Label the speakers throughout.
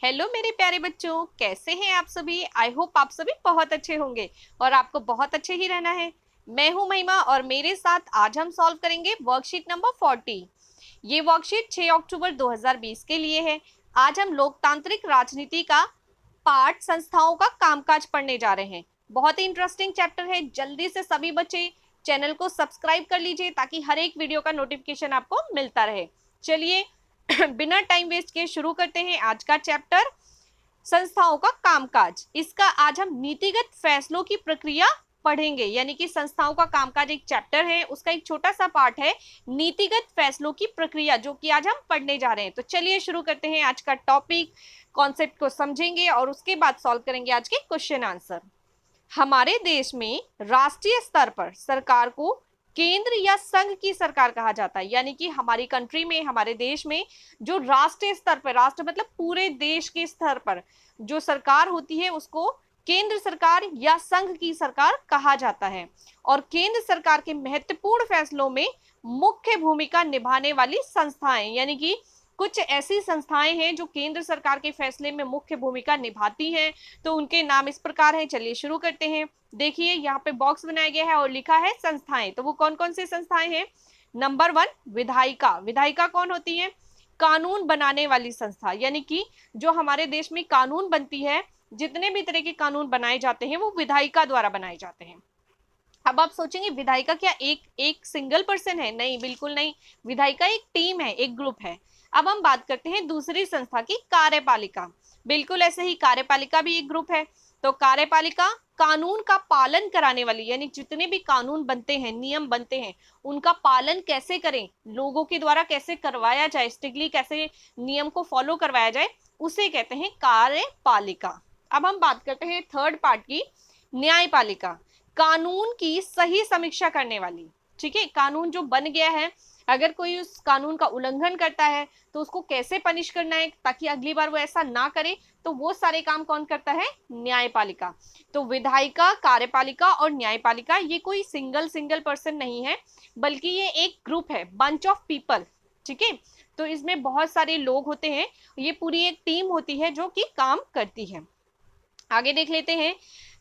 Speaker 1: Hello मेरे प्यारे बच्चों, कैसे हैं आप सभी। आई होप आप सभी बहुत अच्छे होंगे और आपको बहुत अच्छे ही रहना है। मैं हूं महिमा और मेरे साथ आज हम सॉल्व करेंगे वर्कशीट नंबर 40। ये वर्कशीट 6 अक्टूबर 2020 के लिए है। आज हम लोकतांत्रिक राजनीति का पार्ट संस्थाओं का कामकाज पढ़ने जा रहे हैं। बहुत ही इंटरेस्टिंग चैप्टर है। जल्दी से सभी बच्चे चैनल को सब्सक्राइब कर लीजिए ताकि हर एक वीडियो का नोटिफिकेशन आपको मिलता रहे। चलिए बिना टाइम वेस्ट किए शुरू करते हैं आज का चैप्टर, संस्थाओं का कामकाज। इसका आज हम नीतिगत फैसलों की प्रक्रिया पढ़ेंगे। यानी कि संस्थाओं का कामकाज एक चैप्टर है, उसका एक छोटा सा पार्ट है नीतिगत फैसलों की प्रक्रिया, जो कि आज हम पढ़ने जा रहे हैं। तो चलिए शुरू करते हैं आज का टॉपिक। कॉन्सेप्ट को समझेंगे और उसके बाद सॉल्व करेंगे आज के क्वेश्चन आंसर। हमारे देश में राष्ट्रीय स्तर पर सरकार को केंद्र या संघ की सरकार कहा जाता है। यानी कि हमारी कंट्री में, हमारे देश में जो राष्ट्रीय स्तर पर, राष्ट्र मतलब पूरे देश के स्तर पर जो सरकार होती है उसको केंद्र सरकार या संघ की सरकार कहा जाता है। और केंद्र सरकार के महत्वपूर्ण फैसलों में मुख्य भूमिका निभाने वाली संस्थाएं, यानी कि कुछ ऐसी संस्थाएं हैं जो केंद्र सरकार के फैसले में मुख्य भूमिका निभाती हैं। तो उनके नाम इस प्रकार हैं। चलिए शुरू करते हैं। देखिए यहाँ पे बॉक्स बनाया गया है और लिखा है संस्थाएं। तो वो कौन कौन सी संस्थाएं हैं। नंबर 1 विधायिका। विधायिका कौन होती है? कानून बनाने वाली संस्था। यानी कि जो हमारे देश में कानून बनती है, जितने भी तरह के कानून बनाए जाते हैं वो विधायिका द्वारा बनाए जाते हैं। अब आप सोचेंगे विधायिका क्या एक एक सिंगल पर्सन है? नहीं, बिल्कुल नहीं। विधायिका एक टीम है, एक ग्रुप है। अब हम बात करते हैं दूसरी संस्था की, कार्यपालिका। बिल्कुल ऐसे ही कार्यपालिका भी एक ग्रुप है। तो कार्यपालिका कानून का पालन कराने वाली, यानी जितने भी कानून बनते हैं, नियम बनते हैं, उनका पालन कैसे करें, लोगों के द्वारा कैसे करवाया जाए, स्ट्रिक्टली कैसे नियम को फॉलो करवाया जाए, उसे कहते हैं कार्यपालिका। अब हम बात करते हैं थर्ड पार्ट की, न्यायपालिका। कानून की सही समीक्षा करने वाली। ठीक है, कानून जो बन गया है, अगर कोई उस कानून का उल्लंघन करता है तो उसको कैसे पनिश करना है ताकि अगली बार वो ऐसा ना करे, तो वो सारे काम कौन करता है? न्यायपालिका। तो विधायिका, कार्यपालिका और न्यायपालिका ये कोई सिंगल पर्सन नहीं है, बल्कि ये एक ग्रुप है, बंच ऑफ पीपल। ठीक है, तो इसमें बहुत सारे लोग होते हैं, ये पूरी एक टीम होती है जो कि काम करती है। आगे देख लेते हैं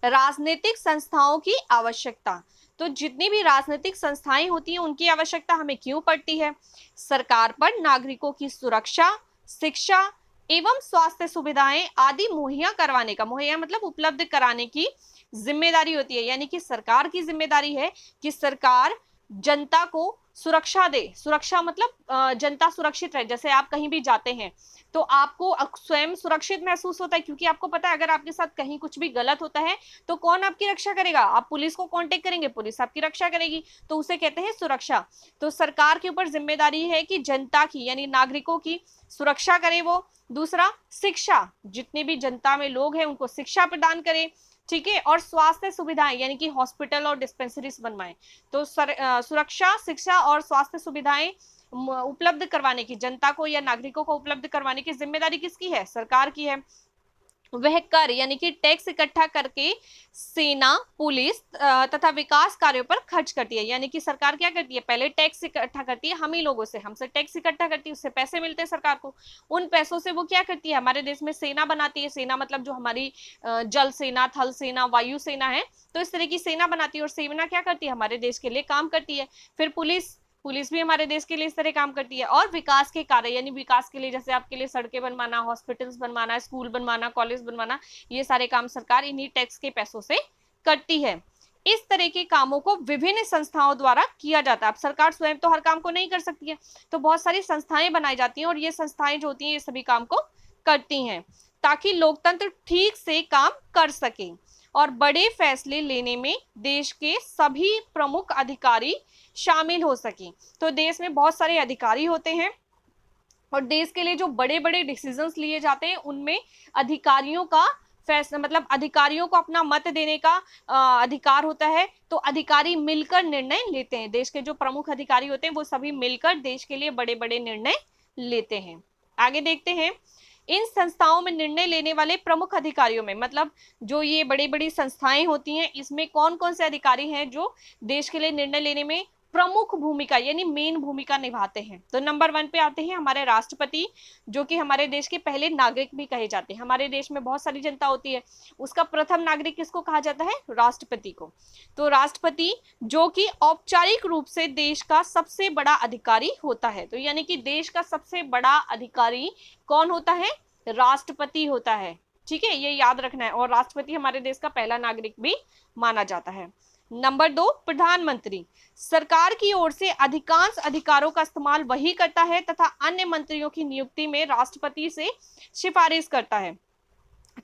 Speaker 1: राजनीतिक संस्थाओं की आवश्यकता। तो जितनी भी राजनीतिक संस्थाएं होती हैं उनकी आवश्यकता हमें क्यों पड़ती है? सरकार पर नागरिकों की सुरक्षा, शिक्षा एवं स्वास्थ्य सुविधाएं आदि मुहैया करवाने का, मुहैया मतलब उपलब्ध कराने की जिम्मेदारी होती है। यानी कि सरकार की जिम्मेदारी है कि सरकार जनता को सुरक्षा दे। सुरक्षा मतलब जनता सुरक्षित रहे। जैसे आप कहीं भी जाते हैं तो आपको स्वयं सुरक्षित महसूस होता है, क्योंकि आपको पता है अगर आपके साथ कहीं कुछ भी गलत होता है तो कौन आपकी रक्षा करेगा? आप पुलिस को कांटेक्ट करेंगे, पुलिस आपकी रक्षा करेगी। तो उसे कहते हैं सुरक्षा। तो सरकार के ऊपर जिम्मेदारी है कि जनता की, यानी नागरिकों की सुरक्षा करे वो। दूसरा, शिक्षा, जितने भी जनता में लोग हैं उनको शिक्षा प्रदान करे। ठीक है, और स्वास्थ्य सुविधाएं, यानी कि हॉस्पिटल और डिस्पेंसरीज बनवाएं। तो सुरक्षा, शिक्षा और स्वास्थ्य सुविधाएं उपलब्ध करवाने की, जनता को या नागरिकों को उपलब्ध करवाने की जिम्मेदारी किसकी है? सरकार की है। वह कर, यानी कि टैक्स इकट्ठा करके सेना, पुलिस तथा विकास कार्यों पर खर्च करती है। यानी कि सरकार क्या करती है? पहले टैक्स इकट्ठा करती है हम ही लोगों से, हमसे टैक्स इकट्ठा करती है, उससे पैसे मिलते हैं सरकार को। उन पैसों से वो क्या करती है? हमारे देश में सेना बनाती है। सेना मतलब जो हमारी जल सेना, थल सेना, वायु सेना है, तो इस तरह की सेना बनाती है। और सेना क्या करती है? हमारे देश के लिए काम करती है। फिर पुलिस, पुलिस भी हमारे देश के लिए इस तरह काम करती है। और विकास के कार्य, यानी विकास के लिए जैसे आपके लिए सड़कें बनवाना, हॉस्पिटल्स बनवाना, स्कूल बनवाना, कॉलेज बनवाना, ये सारे काम सरकार इन्हीं टैक्स के पैसों से करती है। इस तरह के कामों को विभिन्न संस्थाओं द्वारा किया जाता है। अब सरकार स्वयं तो हर काम को नहीं कर सकती है, तो बहुत सारी संस्थाएं बनाई जाती हैं और ये संस्थाएं जो होती हैं ये सभी काम को करती हैं ताकि लोकतंत्र ठीक से काम कर सके और बड़े फैसले लेने में देश के सभी प्रमुख अधिकारी शामिल हो सके। तो देश में बहुत सारे अधिकारी होते हैं और देश के लिए जो बड़े बड़े डिसीजंस लिए जाते हैं उनमें अधिकारियों का फैसला, मतलब अधिकारियों को अपना मत देने का अधिकार होता है। तो अधिकारी मिलकर निर्णय लेते हैं। देश के जो प्रमुख अधिकारी होते हैं वो सभी मिलकर देश के लिए बड़े बड़े निर्णय लेते हैं। आगे देखते हैं इन संस्थाओं में निर्णय लेने वाले प्रमुख अधिकारियों में, मतलब जो ये बड़ी बड़ी संस्थाएं होती हैं इसमें कौन कौन से अधिकारी हैं जो देश के लिए निर्णय लेने में प्रमुख भूमिका यानी मेन भूमिका निभाते हैं। तो नंबर 1 पे आते हैं हमारे राष्ट्रपति, जो कि हमारे देश के पहले नागरिक भी कहे जाते हैं। हमारे देश में बहुत सारी जनता होती है, उसका प्रथम नागरिक किसको कहा जाता है? राष्ट्रपति को। तो राष्ट्रपति जो कि औपचारिक रूप से देश का सबसे बड़ा अधिकारी होता है। तो यानी कि देश का सबसे बड़ा अधिकारी कौन होता है? राष्ट्रपति होता है। ठीक है, ये याद रखना है। और राष्ट्रपति हमारे देश का पहला नागरिक भी माना जाता है। नंबर 2, प्रधानमंत्री सरकार की ओर से अधिकांश अधिकारों का इस्तेमाल वही करता है तथा अन्य मंत्रियों की नियुक्ति में राष्ट्रपति से सिफारिश करता है।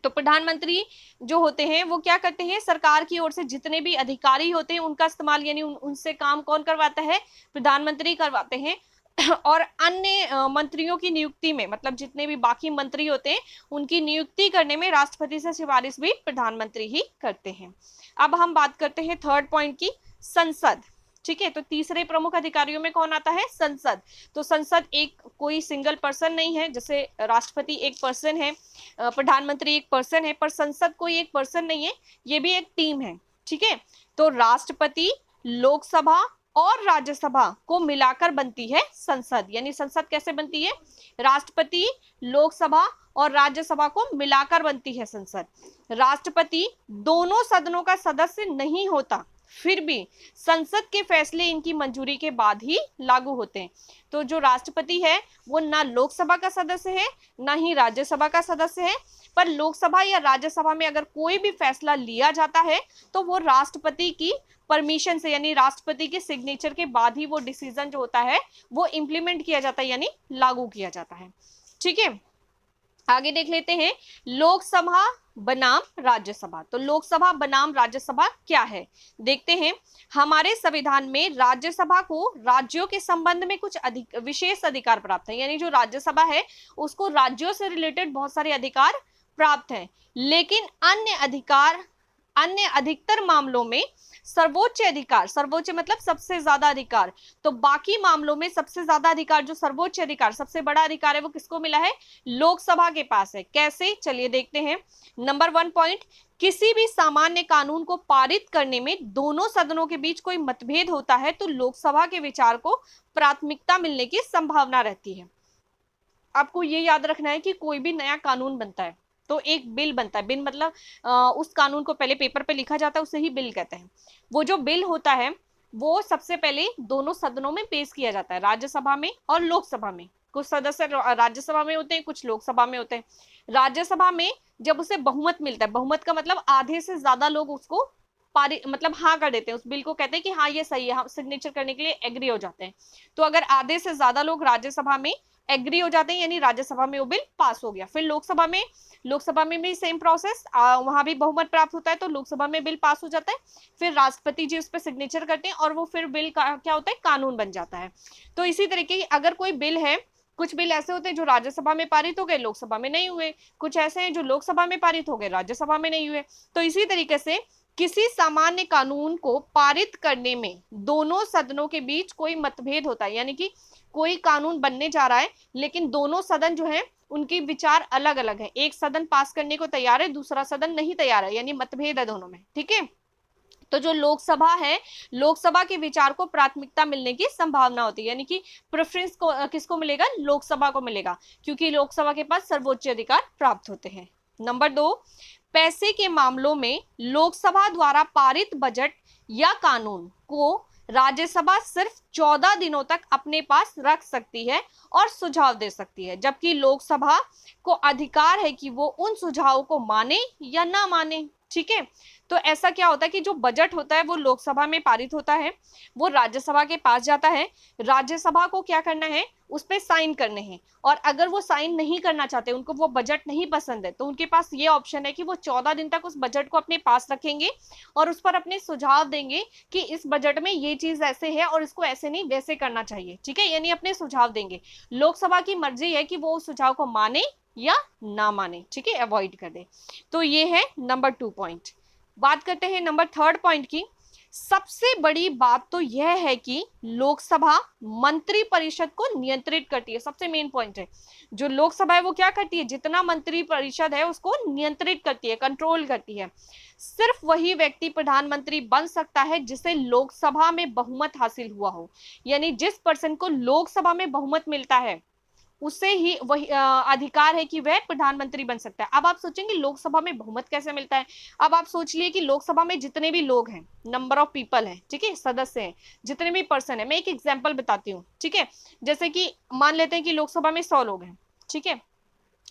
Speaker 1: तो प्रधानमंत्री जो होते हैं वो क्या करते हैं? सरकार की ओर से जितने भी अधिकारी होते हैं उनका इस्तेमाल यानी उनसे काम कौन करवाता है? प्रधानमंत्री करवाते हैं। और अन्य मंत्रियों की नियुक्ति में, मतलब जितने भी बाकी मंत्री होते हैं उनकी नियुक्ति करने में राष्ट्रपति से सिफारिश भी प्रधानमंत्री ही करते हैं। अब हम बात करते हैं थर्ड पॉइंट की, संसद। ठीक है, तो तीसरे प्रमुख अधिकारियों में कौन आता है? संसद। तो संसद एक कोई सिंगल पर्सन नहीं है, जैसे राष्ट्रपति एक पर्सन है, प्रधानमंत्री एक पर्सन है, पर संसद कोई एक पर्सन नहीं है, ये भी एक टीम है। ठीक है, तो राष्ट्रपति, लोकसभा और राज्यसभा को मिलाकर बनती है संसद। यानी संसद कैसे बनती है? राष्ट्रपति, लोकसभा और राज्यसभा को मिलाकर बनती है संसद। राष्ट्रपति दोनों सदनों का सदस्य नहीं होता, फिर भी संसद के फैसले इनकी मंजूरी के बाद ही लागू होते हैं। तो जो राष्ट्रपति है वो ना लोकसभा का सदस्य है ना ही राज्यसभा का सदस्य है, पर लोकसभा या राज्यसभा में अगर कोई भी फैसला लिया जाता है तो वो राष्ट्रपति की परमिशन से यानी राष्ट्रपति के सिग्नेचर के बाद ही वो डिसीजन जो होता है वो इंप्लीमेंट किया जाता है यानी लागू किया जाता है। ठीक है, आगे देख लेते हैं लोकसभा बनाम राज्यसभा। तो लोकसभा बनाम राज्यसभा क्या है देखते हैं। हमारे संविधान में राज्यसभा को राज्यों के संबंध में कुछ विशेष अधिकार प्राप्त है, यानी जो राज्यसभा है उसको राज्यों से रिलेटेड बहुत सारे अधिकार प्राप्त हैं, लेकिन अन्य अधिकतर मामलों में सर्वोच्च अधिकार, सर्वोच्च मतलब सबसे ज्यादा अधिकार, तो बाकी मामलों में सबसे ज्यादा अधिकार जो सर्वोच्च अधिकार सबसे बड़ा अधिकार है वो किसको मिला है? लोकसभा के पास है। कैसे? चलिए देखते हैं। नंबर 1 पॉइंट, किसी भी सामान्य कानून को पारित करने में दोनों सदनों के बीच कोई मतभेद होता है तो लोकसभा के विचार को प्राथमिकता मिलने की संभावना रहती है। आपको ये याद रखना है कि कोई भी नया कानून बनता है तो एक बिल बनता है, बिल मतलब उस कानून को पहले पेपर पे लिखा जाता है, उसे ही बिल कहते हैं। वो जो बिल होता है वो सबसे पहले दोनों सदनों में पेश किया जाता है, राज्यसभा में और लोकसभा में। कुछ सदस्य राज्यसभा में होते हैं, कुछ लोकसभा में होते हैं। राज्यसभा में जब उसे बहुमत मिलता है, बहुमत का मतलब आधे से ज्यादा लोग उसको मतलब हाँ कर देते हैं, उस बिल को कहते हैं कि हाँ ये सही है, हम सिग्नेचर करने के लिए एग्री हो जाते हैं। तो अगर आधे से ज्यादा लोग राज्यसभा में एग्री हो जाते हैं यानी राज्यसभा में वो बिल पास हो गया। फिर लोकसभा में भी सेम प्रोसेस, वहां भी बहुमत प्राप्त होता है तो लोकसभा में बिल पास हो जाता है। फिर राष्ट्रपति जी उस पर सिग्नेचर करते हैं और वो फिर बिल क्या होता है? कानून बन जाता है। तो इसी तरीके की अगर कोई बिल है, कुछ बिल ऐसे होते हैं जो राज्यसभा में पारित हो गए, लोकसभा में नहीं हुए, कुछ ऐसे हैं जो लोकसभा में पारित हो गए, राज्यसभा में नहीं हुए। तो इसी तरीके से किसी सामान्य कानून को पारित करने में दोनों सदनों के बीच कोई मतभेद होता है, यानी कि कोई कानून बनने जा रहा है लेकिन दोनों सदन जो है उनके विचार अलग अलग है। एक सदन पास करने को तैयार है, दूसरा सदन नहीं तैयार है, यानी मतभेद है दोनों में। ठीक है, तो जो लोकसभा है, लोकसभा के विचार को प्राथमिकता मिलने की संभावना होती है, यानी कि प्रेफरेंस को किसको मिलेगा? लोकसभा को मिलेगा, क्योंकि लोकसभा के पास सर्वोच्च अधिकार प्राप्त होते हैं। नंबर 2, पैसे के मामलों में लोकसभा द्वारा पारित बजट या कानून को राज्यसभा सिर्फ 14 दिनों तक अपने पास रख सकती है और सुझाव दे सकती है, जबकि लोकसभा को अधिकार है कि वो उन सुझावों को माने या ना माने। ठीक है, तो ऐसा क्या होता है कि जो बजट होता है वो लोकसभा में पारित होता है, वो राज्यसभा के पास जाता है, राज्यसभा को क्या करना है? उस पर साइन करने हैं, और अगर वो साइन नहीं करना चाहते, उनको वो बजट नहीं पसंद है, तो उनके पास ये ऑप्शन है कि वो 14 दिन तक उस बजट को अपने पास रखेंगे और उस पर अपने सुझाव देंगे कि इस बजट में ये चीज ऐसे है और इसको ऐसे नहीं वैसे करना चाहिए। ठीक है, यानी अपने सुझाव देंगे। लोकसभा की मर्जी है कि वो उस सुझाव को माने या ना माने। ठीक है, अवॉइड कर दे। तो ये है नंबर 2 पॉइंट। बात करते हैं नंबर 3 पॉइंट की। सबसे बड़ी बात तो यह है कि लोकसभा मंत्री परिषद को नियंत्रित करती है। सबसे मेन पॉइंट है, जो लोकसभा है वो क्या करती है, जितना मंत्री परिषद है उसको नियंत्रित करती है, कंट्रोल करती है। सिर्फ वही व्यक्ति प्रधानमंत्री बन सकता है जिसे लोकसभा में बहुमत हासिल हुआ हो, यानी जिस पर्सन को लोकसभा में बहुमत मिलता है उसे ही वही अधिकार है कि वह प्रधानमंत्री बन सकता है। अब आप सोचेंगे लोकसभा में बहुमत कैसे मिलता है। अब आप सोच लिए कि लोकसभा में जितने भी लोग हैं, नंबर ऑफ पीपल हैं, ठीक है, सदस्य हैं, जितने भी पर्सन है, मैं एक एग्जांपल बताती हूँ, ठीक है। जैसे कि मान लेते हैं कि लोकसभा में 100 लोग हैं, ठीक है,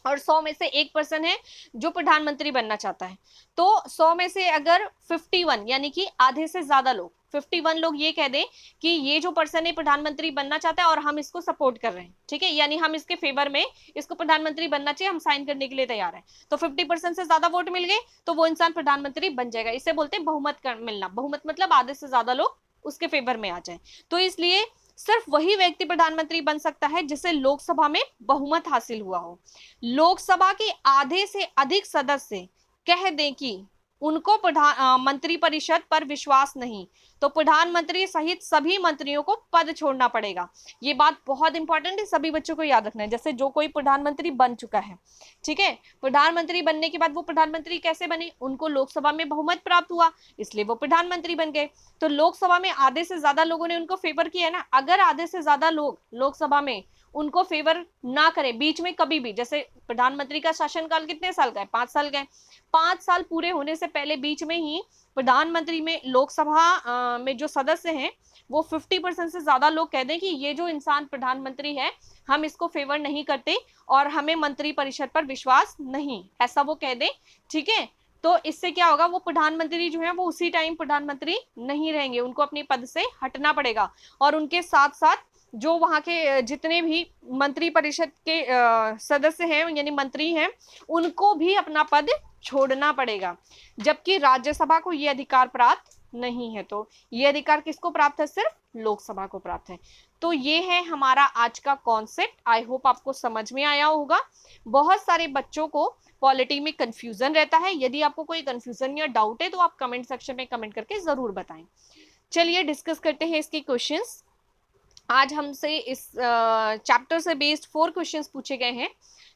Speaker 1: और 100 में से एक पर्सन है जो प्रधानमंत्री बनना चाहता है। तो 100 में से अगर 51 यानी कि आधे से ज्यादा लोग, 51 लोग ये कह दें कि ये जो पर्सन है प्रधानमंत्री बनना चाहता है और हम इसको सपोर्ट कर रहे हैं, ठीक है, यानी हम इसके फेवर में, इसको प्रधानमंत्री बनना चाहिए, हम साइन करने के लिए तैयार हैं, तो 50% से ज्यादा वोट मिल गए तो वो इंसान प्रधानमंत्री बन जाएगा। इसे बोलते हैं बहुमत मिलना। बहुमत मतलब आधे से ज्यादा लोग उसके फेवर में आ जाए। तो इसलिए सिर्फ वही व्यक्ति प्रधानमंत्री बन सकता है जिसे लोकसभा में बहुमत हासिल हुआ हो। लोकसभा के आधे से अधिक सदस्य कह दें कि उनको मंत्री परिषद पर विश्वास नहीं, तो प्रधानमंत्री सहित सभी मंत्रियों को पद छोड़ना पड़ेगा। ये बात बहुत इंपॉर्टेंट है, सभी बच्चों को याद रखना है। जैसे जो कोई प्रधानमंत्री बन चुका है, ठीक है, प्रधानमंत्री बनने के बाद वो प्रधानमंत्री कैसे बने, उनको लोकसभा में बहुमत प्राप्त हुआ इसलिए वो प्रधानमंत्री बन गए। तो लोकसभा में आधे से ज्यादा लोगों ने उनको फेवर किया है ना। अगर आधे से ज्यादा लोग लोकसभा में उनको फेवर ना करें बीच में कभी भी, जैसे प्रधानमंत्री का शासनकाल कितने साल का है, 5 साल का है, 5 साल पूरे होने से पहले बीच में ही प्रधानमंत्री में लोकसभा में जो सदस्य हैं वो 50% से ज्यादा लोग कह दें कि ये जो इंसान प्रधानमंत्री है हम इसको फेवर नहीं करते और हमें मंत्री परिषद पर विश्वास नहीं, ऐसा वो कह दें, ठीक है, तो इससे क्या होगा, वो प्रधानमंत्री जो है वो उसी टाइम प्रधानमंत्री नहीं रहेंगे, उनको अपने पद से हटना पड़ेगा और उनके साथ साथ जो वहां के जितने भी मंत्री परिषद के सदस्य हैं यानी मंत्री हैं उनको भी अपना पद छोड़ना पड़ेगा। जबकि राज्यसभा को ये अधिकार प्राप्त नहीं है। तो ये अधिकार किसको प्राप्त है, सिर्फ लोकसभा को प्राप्त है। तो ये है हमारा आज का कॉन्सेप्ट। आई होप आपको समझ में आया होगा। बहुत सारे बच्चों को पॉलिटी में कंफ्यूजन रहता है। यदि आपको कोई कंफ्यूजन या डाउट है तो आप कमेंट सेक्शन में कमेंट करके जरूर बताएं। चलिए डिस्कस करते हैं इसके क्वेश्चंस। आज हमसे इस चैप्टर से बेस्ड 4 क्वेश्चंस पूछे गए हैं।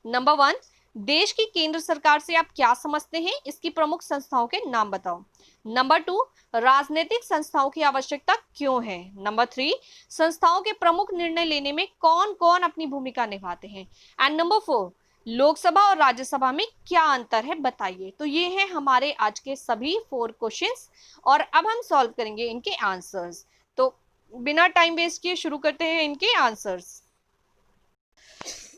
Speaker 1: नंबर 1, देश की केंद्र सरकार से आप क्या समझते हैं, इसकी प्रमुख संस्थाओं के नाम बताओ। नंबर 2, राजनीतिक संस्थाओं की आवश्यकता क्यों है। नंबर 3, संस्थाओं के प्रमुख निर्णय लेने में कौन कौन अपनी भूमिका निभाते हैं। एंड नंबर 4, लोकसभा और राज्यसभा में क्या अंतर है बताइए। तो ये है हमारे आज के सभी 4 क्वेश्चंस और अब हम सॉल्व करेंगे इनके आंसर्स। तो बिना टाइम वेस्ट किए शुरू करते हैं इनके आंसर्स।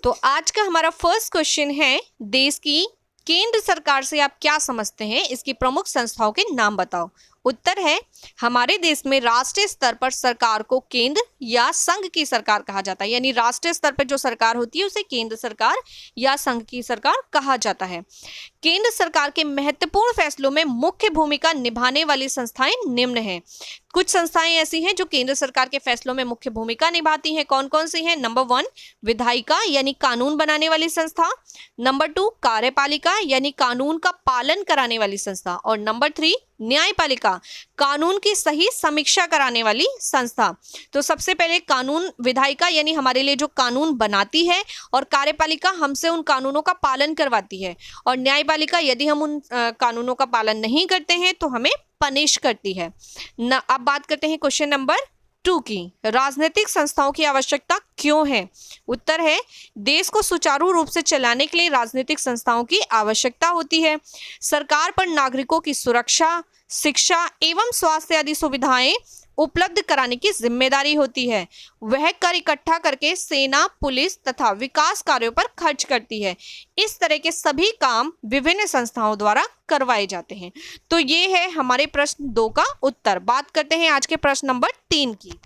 Speaker 1: तो आज का हमारा फर्स्ट क्वेश्चन है, देश की केंद्र सरकार से आप क्या समझते हैं, इसकी प्रमुख संस्थाओं के नाम बताओ। उत्तर है, हमारे देश में राष्ट्रीय स्तर पर सरकार को केंद्र या संघ की सरकार कहा जाता है। यानी राष्ट्रीय स्तर पर जो सरकार होती है उसे केंद्र सरकार या संघ की सरकार कहा जाता है। केंद्र सरकार के महत्वपूर्ण फैसलों में मुख्य भूमिका निभाने वाली संस्थाएं निम्न हैं। कुछ संस्थाएं ऐसी हैं जो केंद्र सरकार के फैसलों में मुख्य भूमिका निभाती हैं। कौन कौन सी हैं? नंबर 1, विधायिका यानी कानून बनाने वाली संस्था। नंबर 2, कार्यपालिका यानी कानून का पालन कराने वाली संस्था। और नंबर 3, न्यायपालिका, कानून की सही समीक्षा कराने वाली संस्था। तो सबसे पहले कानून, विधायिका यानी हमारे लिए जो कानून बनाती है, और कार्यपालिका हमसे उन कानूनों का पालन करवाती है, और न्यायपालिका यदि हम उन कानूनों का पालन नहीं करते हैं तो हमें पनिश करती है। अब बात करते हैं क्वेश्चन नंबर 2 की, राजनीतिक संस्थाओं की आवश्यकता क्यों है। उत्तर है, देश को सुचारू रूप से चलाने के लिए राजनीतिक संस्थाओं की आवश्यकता होती है। सरकार पर नागरिकों की सुरक्षा, शिक्षा एवं स्वास्थ्य आदि सुविधाएं उपलब्ध कराने की जिम्मेदारी होती है। वह कर इकट्ठा करके सेना, पुलिस तथा विकास कार्यों पर खर्च करती है। इस तरह के सभी काम विभिन्न संस्थाओं द्वारा करवाए जाते हैं। तो ये है हमारे प्रश्न 2 का उत्तर। बात करते हैं आज के प्रश्न नंबर 3 की।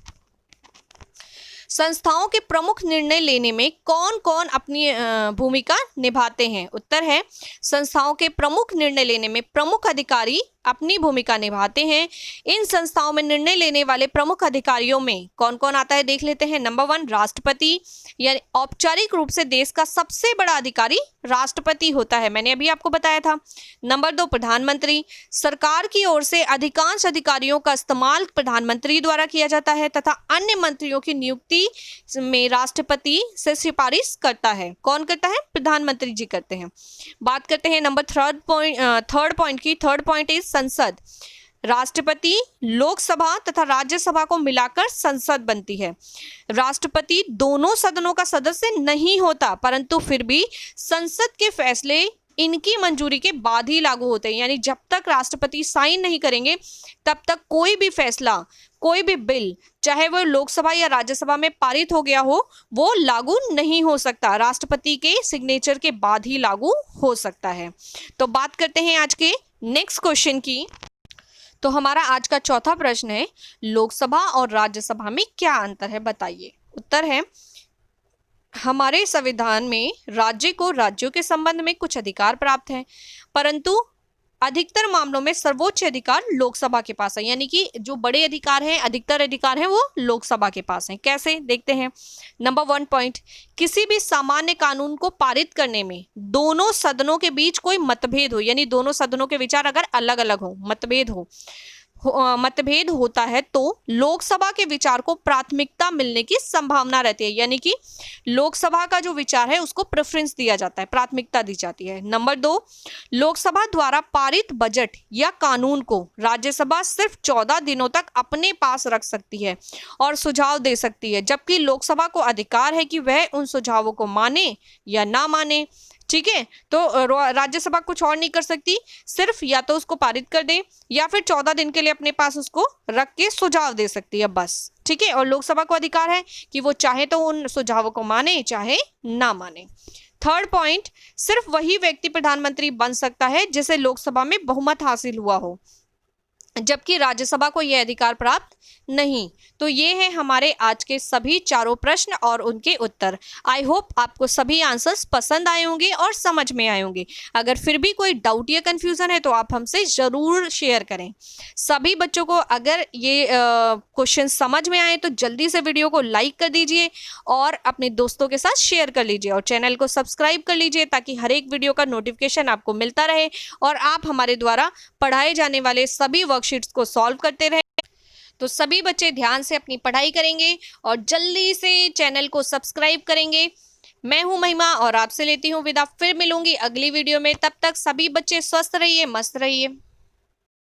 Speaker 1: संस्थाओं के प्रमुख निर्णय लेने में कौन कौन अपनी भूमिका निभाते हैं। उत्तर है, संस्थाओं के प्रमुख निर्णय लेने में प्रमुख अधिकारी अपनी भूमिका निभाते हैं। इन संस्थाओं में निर्णय लेने वाले प्रमुख अधिकारियों में कौन कौन आता है देख लेते हैं। नंबर 1 राष्ट्रपति, यानी औपचारिक रूप से देश का सबसे बड़ा अधिकारी राष्ट्रपति होता है, मैंने अभी आपको बताया था। नंबर 2 प्रधानमंत्री, सरकार की ओर से अधिकांश अधिकारियों का इस्तेमाल प्रधानमंत्री द्वारा किया जाता है तथा अन्य मंत्रियों की नियुक्ति में राष्ट्रपति से सिफारिश करता है। कौन करता है? प्रधानमंत्री जी करते हैं। बात करते हैं नंबर थर्ड पॉइंट की। थर्ड पॉइंट इज संसद। राष्ट्रपति, लोकसभा तथा राज्यसभा को मिलाकर संसद बनती है। राष्ट्रपति दोनों सदनों का सदस्य नहीं होता, परंतु फिर भी संसद के फैसले इनकी मंजूरी के बाद ही लागू होते हैं, यानी जब तक राष्ट्रपति साइन नहीं करेंगे तब तक कोई भी फैसला, कोई भी बिल, चाहे वो लोकसभा या राज्यसभा में पारित हो गया हो, वो लागू नहीं हो सकता। राष्ट्रपति के सिग्नेचर के बाद ही लागू हो सकता है। तो बात करते हैं आज के नेक्स्ट क्वेश्चन की। तो हमारा आज का चौथा प्रश्न है, लोकसभा और राज्यसभा में क्या अंतर है बताइए। उत्तर है, हमारे संविधान में राज्य को राज्यों के संबंध में कुछ अधिकार प्राप्त हैं, परंतु अधिकतर मामलों में सर्वोच्च अधिकार लोकसभा के पास है, यानी कि जो बड़े अधिकार हैं, अधिकतर अधिकार हैं, वो लोकसभा के पास हैं। कैसे देखते हैं। नंबर 1 पॉइंट, किसी भी सामान्य कानून को पारित करने में दोनों सदनों के बीच कोई मतभेद हो, यानी दोनों सदनों के विचार अगर अलग अलग हो, मतभेद होता है तो लोकसभा के विचार को प्राथमिकता मिलने की संभावना रहती है, यानी कि लोकसभा का जो विचार है उसको प्रेफरेंस दिया जाता है, प्राथमिकता दी जाती है। नंबर 2, लोकसभा द्वारा पारित बजट या कानून को राज्यसभा सिर्फ 14 दिनों तक अपने पास रख सकती है और सुझाव दे सकती है, जबकि लोकसभा को अधिकार है कि वह उन सुझावों को माने या ना माने। ठीक है, तो राज्यसभा कुछ और नहीं कर सकती, सिर्फ या तो उसको पारित कर दे या फिर 14 दिन के लिए अपने पास उसको रख के सुझाव दे सकती है, बस। ठीक है, और लोकसभा को अधिकार है कि वो चाहे तो उन सुझावों को माने, चाहे ना माने। थर्ड पॉइंट, सिर्फ वही व्यक्ति प्रधानमंत्री बन सकता है जिसे लोकसभा में बहुमत हासिल हुआ हो, जबकि राज्यसभा को यह अधिकार प्राप्त नहीं। तो ये है हमारे आज के सभी चारों प्रश्न और उनके उत्तर। आई होप आपको सभी आंसर्स पसंद आए होंगे और समझ में आए होंगे। अगर फिर भी कोई डाउट या कंफ्यूजन है तो आप हमसे ज़रूर शेयर करें। सभी बच्चों को अगर ये क्वेश्चन समझ में आए तो जल्दी से वीडियो को लाइक कर दीजिए और अपने दोस्तों के साथ शेयर कर लीजिए और चैनल को सब्सक्राइब कर लीजिए, ताकि हर एक वीडियो का नोटिफिकेशन आपको मिलता रहे और आप हमारे द्वारा पढ़ाए जाने वाले सभी वर्कशीट्स को सॉल्व करते रहें। तो सभी बच्चे ध्यान से अपनी पढ़ाई करेंगे और जल्दी से चैनल को सब्सक्राइब करेंगे। मैं हूं महिमा और आपसे लेती हूं विदा। फिर मिलूंगी अगली वीडियो में। तब तक सभी बच्चे स्वस्थ रहिए, मस्त रहिए।